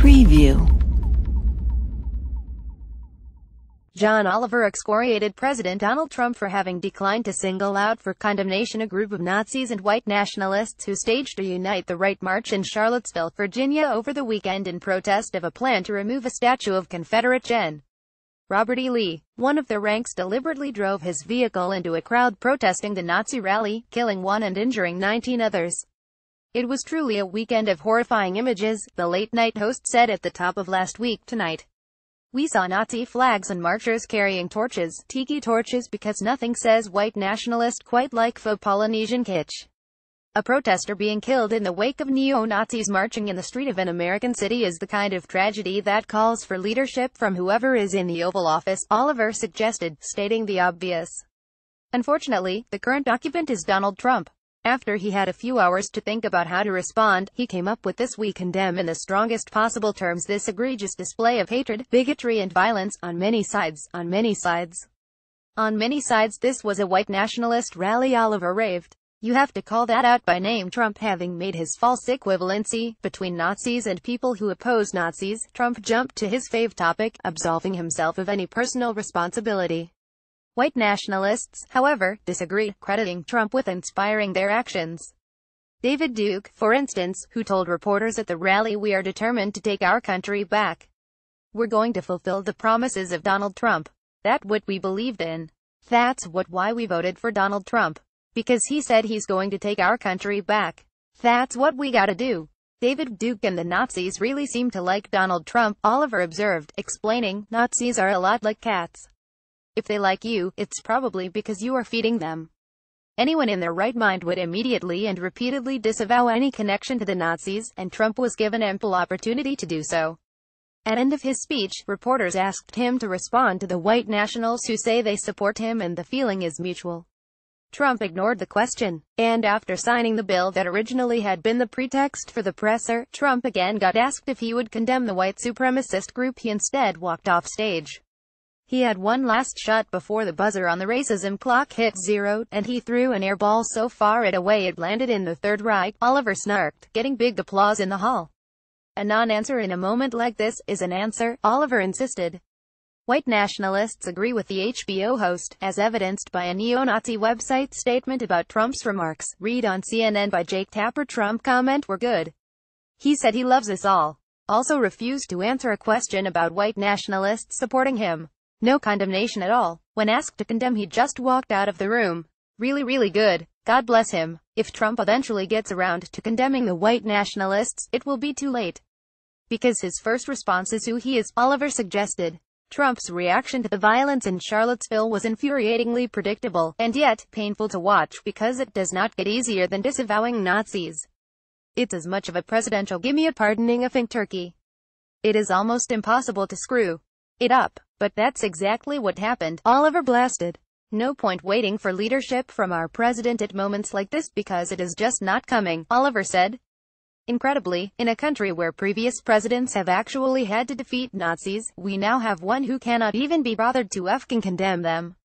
Preview. John Oliver excoriated President Donald Trump for having declined to single out for condemnation a group of Nazis and white nationalists who staged a Unite the Right march in Charlottesville, Virginia over the weekend in protest of a plan to remove a statue of Confederate Gen. Robert E. Lee. One of the ranks deliberately drove his vehicle into a crowd protesting the Nazi rally, killing one and injuring 19 others. It was truly a weekend of horrifying images, the late-night host said at the top of Last Week Tonight. We saw Nazi flags and marchers carrying torches, tiki torches, because nothing says white nationalist quite like faux Polynesian kitsch. A protester being killed in the wake of neo-Nazis marching in the street of an American city is the kind of tragedy that calls for leadership from whoever is in the Oval Office, Oliver suggested, stating the obvious. Unfortunately, the current occupant is Donald Trump. After he had a few hours to think about how to respond, he came up with this: "We condemn in the strongest possible terms this egregious display of hatred, bigotry and violence, on many sides, on many sides. On many sides this was a white nationalist rally," Oliver raved. "You have to call that out by name." Trump having made his false equivalency between Nazis and people who oppose Nazis, Trump jumped to his fave topic, absolving himself of any personal responsibility. White nationalists, however, disagreed, crediting Trump with inspiring their actions. David Duke, for instance, who told reporters at the rally, "We are determined to take our country back. We're going to fulfill the promises of Donald Trump. That's what we believed in. That's why we voted for Donald Trump. Because he said he's going to take our country back. That's what we gotta do." David Duke and the Nazis really seem to like Donald Trump, Oliver observed, explaining, "Nazis are a lot like cats. If they like you, it's probably because you are feeding them." Anyone in their right mind would immediately and repeatedly disavow any connection to the Nazis, and Trump was given ample opportunity to do so. At the end of his speech, reporters asked him to respond to the white nationals who say they support him and the feeling is mutual. Trump ignored the question, and after signing the bill that originally had been the pretext for the presser, Trump again got asked if he would condemn the white supremacist group. He instead walked off stage. He had one last shot before the buzzer on the racism clock hit 0, and he threw an air ball so far away it landed in the Third Reich, Oliver snarked, getting big applause in the hall. "A non-answer in a moment like this is an answer," Oliver insisted. White nationalists agree with the HBO host, as evidenced by a neo-Nazi website statement about Trump's remarks. Read on CNN by Jake Tapper. Trump comment: "We're good. He said he loves us all." Also refused to answer a question about white nationalists supporting him. No condemnation at all. When asked to condemn, he just walked out of the room. Really good. God bless him. If Trump eventually gets around to condemning the white nationalists, it will be too late. Because his first response is who he is, Oliver suggested. Trump's reaction to the violence in Charlottesville was infuriatingly predictable, and yet, painful to watch, because it does not get easier than disavowing Nazis. It's as much of a presidential gimme a pardoning a fink turkey. It is almost impossible to screw it up. But that's exactly what happened, Oliver blasted. "No point waiting for leadership from our president at moments like this, because it is just not coming," Oliver said. Incredibly, in a country where previous presidents have actually had to defeat Nazis, we now have one who cannot even be bothered to condemn them.